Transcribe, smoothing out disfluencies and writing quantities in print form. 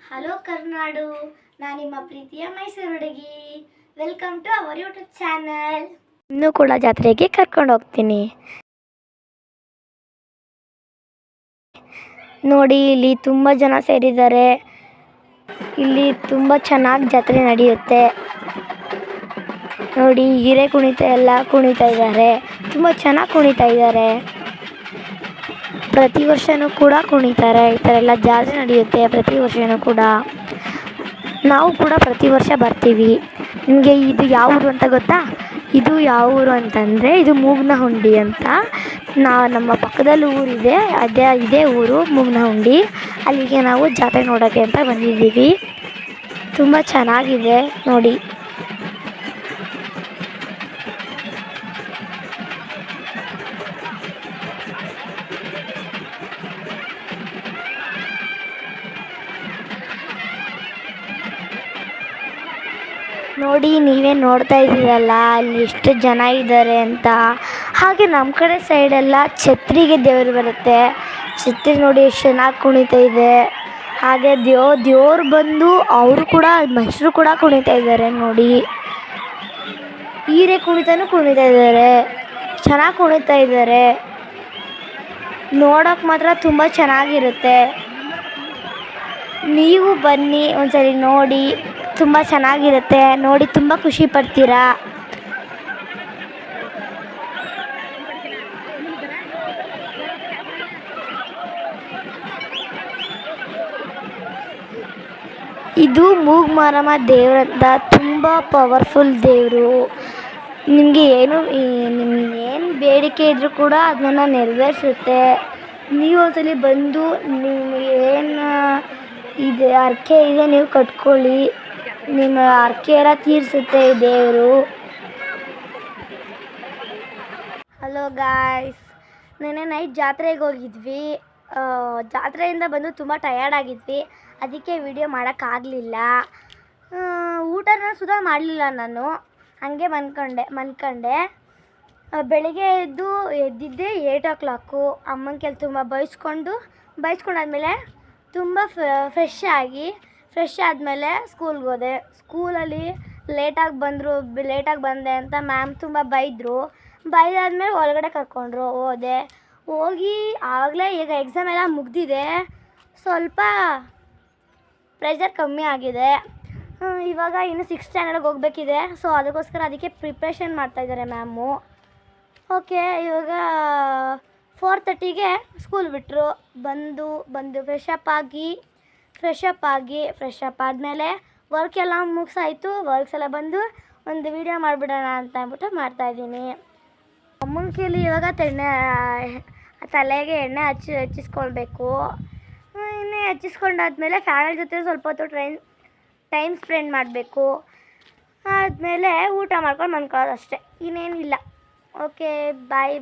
Hello Karnadu, ನಾನು ನಿಮ್ಮ ಪ್ರೀತಿಯ ಮೈಸೂರು ಹುಡುಗಿ. Welcome to our YouTube channel. ಇನ್ನೂ ಕೂಡ ಜಾತ್ರೆಗೆ ಕರ್ಕೊಂಡು ಹೋಗ್ತೀನಿ. ನೋಡಿ, ಇಲ್ಲಿ ತುಂಬ ಜನ ಸೇರಿದ್ದಾರೆ. ಇಲ್ಲಿ ತುಂಬ ಚೆನ್ನಾಗಿ ಜಾತ್ರೆ ನಡೆಯುತ್ತೆ. ನೋಡಿ, ಹಿರೇ ಕುಣಿತ ಎಲ್ಲ ಕುಣಿತಾ ಇದ್ದಾರೆ. ತುಂಬ ಚೆನ್ನಾಗಿ ಕುಣಿತಾ ಇದ್ದಾರೆ. ಪ್ರತಿ ವರ್ಷವೂ ಕೂಡ ಕುಣಿತಾರೆ. ಈ ಥರ ಎಲ್ಲ ಜಾತ್ರೆ ನಡೆಯುತ್ತೆ ಪ್ರತಿ ವರ್ಷವೂ ಕೂಡ. ನಾವು ಕೂಡ ಪ್ರತಿ ವರ್ಷ ಬರ್ತೀವಿ. ನಿಮಗೆ ಇದು ಯಾವ ಊರು ಅಂತ ಗೊತ್ತಾ? ಇದು ಯಾವ ಊರು ಅಂತಂದರೆ ಇದು ಮೂಗನಹುಂಡಿ ಅಂತ. ನಮ್ಮ ಪಕ್ಕದಲ್ಲಿ ಊರಿದೆ, ಇದೇ ಊರು ಮೂಗನಹುಂಡಿ. ಅಲ್ಲಿಗೆ ನಾವು ಜಾತ್ರೆ ನೋಡೋಕ್ಕೆ ಅಂತ ಬಂದಿದ್ದೀವಿ. ತುಂಬ ಚೆನ್ನಾಗಿದೆ ನೋಡಿ. ನೋಡಿ, ನೀವೇ ನೋಡ್ತಾ ಇದ್ದೀರಲ್ಲ ಅಲ್ಲಿ ಎಷ್ಟು ಜನ ಇದ್ದಾರೆ ಅಂತ. ಹಾಗೆ ನಮ್ಮ ಕಡೆ ಸೈಡೆಲ್ಲ ಛತ್ರಿಗೆ ದೇವರು ಬರುತ್ತೆ. ಛತ್ರಿ ನೋಡಿ ಎಷ್ಟು ಚೆನ್ನಾಗಿ ಕುಣಿತಾ ಇದೆ. ಹಾಗೆ ದೇವ್ರು ಬಂದು ಅವರು ಕೂಡ ಮನುಷ್ಯರು ಕೂಡ ಕುಣಿತಾ ಇದ್ದಾರೆ ನೋಡಿ. ಹೀರೆ ಕುಣಿತಾನೂ ಕುಣಿತಾ ಇದ್ದಾರೆ, ಚೆನ್ನಾಗಿ ಕುಣಿತಾ ಇದ್ದಾರೆ. ನೋಡೋಕೆ ಮಾತ್ರ ತುಂಬ ಚೆನ್ನಾಗಿರುತ್ತೆ. ನೀವು ಬನ್ನಿ ಒಂದ್ಸರಿ ನೋಡಿ, ತುಂಬ ಚೆನ್ನಾಗಿರುತ್ತೆ. ನೋಡಿ ತುಂಬ ಖುಷಿ ಪಡ್ತೀರಾ. ಇದು ಮೂಗಮಾರಮ್ಮ ದೇವರಂತ, ತುಂಬ ಪವರ್ಫುಲ್ ದೇವರು. ನಿಮಗೆ ಏನು ಬೇಡಿಕೆ ಇದ್ದರೂ ಕೂಡ ಅದನ್ನು ನೆರವೇರಿಸುತ್ತೆ. ನೀವು ಒಂದ್ಸಲಿ ಬಂದು ನಿಮಗೆ ಏನು ಇದೆ ಹರಕೆ ಇದೆ ನೀವು ಕಟ್ಕೊಳ್ಳಿ, ನಿಮ್ಮ ಹರಕೆ ಎಲ್ಲ ತೀರಿಸುತ್ತೆ ಈ ದೇವರು. ಹಲೋ ಗಾಯ್ಸ್, ನೆನ್ನೆ ನೈಟ್ ಜಾತ್ರೆಗೆ ಹೋಗಿದ್ವಿ. ಜಾತ್ರೆಯಿಂದ ಬಂದು ತುಂಬ ಟಯರ್ಡ್ ಆಗಿದ್ವಿ, ಅದಕ್ಕೆ ವಿಡಿಯೋ ಮಾಡೋಕ್ಕಾಗಲಿಲ್ಲ. ಊಟನ ಸುಧಾ ಮಾಡಲಿಲ್ಲ ನಾನು, ಹಾಗೆ ಮನ್ಕೊಂಡೆ. ಬೆಳಿಗ್ಗೆ ಎದ್ದಿದ್ದೆ 8 o'clock. ಅಮ್ಮನ ಕೆಲ ತುಂಬ ಬೈಸ್ಕೊಂಡಾದ್ಮೇಲೆ ತುಂಬ ಫ್ರೆಶ್ ಆದಮೇಲೆ ಸ್ಕೂಲ್ಗೆ ಹೋದೆ. ಸ್ಕೂಲಲ್ಲಿ ಲೇಟಾಗಿ ಬಂದೆ ಅಂತ ಮ್ಯಾಮ್ ತುಂಬ ಬೈದಾದ್ಮೇಲೆ ಒಳಗಡೆ ಕರ್ಕೊಂಡ್ರು. ಹೋಗಿ ಆಗಲೇ ಈಗ ಎಕ್ಸಾಮ್ ಎಲ್ಲ ಮುಗ್ದಿದೆ, ಸ್ವಲ್ಪ ಪ್ರೆಷರ್ ಕಮ್ಮಿ ಆಗಿದೆ. ಇವಾಗ ಇನ್ನು 6th ಸ್ಟ್ಯಾಂಡರ್ಡ್ಗೆ ಹೋಗಬೇಕಿದೆ. ಸೊ ಅದಕ್ಕೆ ಪ್ರಿಪ್ರೇಷನ್ ಮಾಡ್ತಾಯಿದ್ದಾರೆ ಮ್ಯಾಮು. ಓಕೆ, ಇವಾಗ 4:30ಗೆ ಸ್ಕೂಲ್ ಬಿಟ್ಟರು. ಬಂದು ಫ್ರೆಶ್ ಅಪ್ ಆದಮೇಲೆ ವರ್ಕ್ ಎಲ್ಲ ಮುಗಿಸಾಯಿತು. ವರ್ಕ್ಸ್ ಎಲ್ಲ ಬಂದು ಒಂದು ವಿಡಿಯೋ ಮಾಡಿಬಿಡೋಣ ಅಂತ ಅಂದ್ಬಿಟ್ಟು ಮಾಡ್ತಾಯಿದ್ದೀನಿ. ಅಮ್ಮನ ಕೈಲಿ ಇವಾಗ ತಲೆಗೆ ಎಣ್ಣೆ ಹಚ್ಚಿಸ್ಕೊಳ್ಬೇಕು. ಎಣ್ಣೆ ಹಚ್ಚಿಸ್ಕೊಂಡಾದ್ಮೇಲೆ ಫ್ಯಾಮಿಲಿ ಜೊತೆ ಸ್ವಲ್ಪ ಹೊತ್ತು ಟೈಮ್ ಸ್ಪೆಂಡ್ ಮಾಡಬೇಕು. ಆದಮೇಲೆ ಊಟ ಮಾಡ್ಕೊಂಡು ಮನ್ಕೊಳ್ಳೋದು ಅಷ್ಟೇ, ಇನ್ನೇನಿಲ್ಲ. ಓಕೆ, ಬಾಯ್.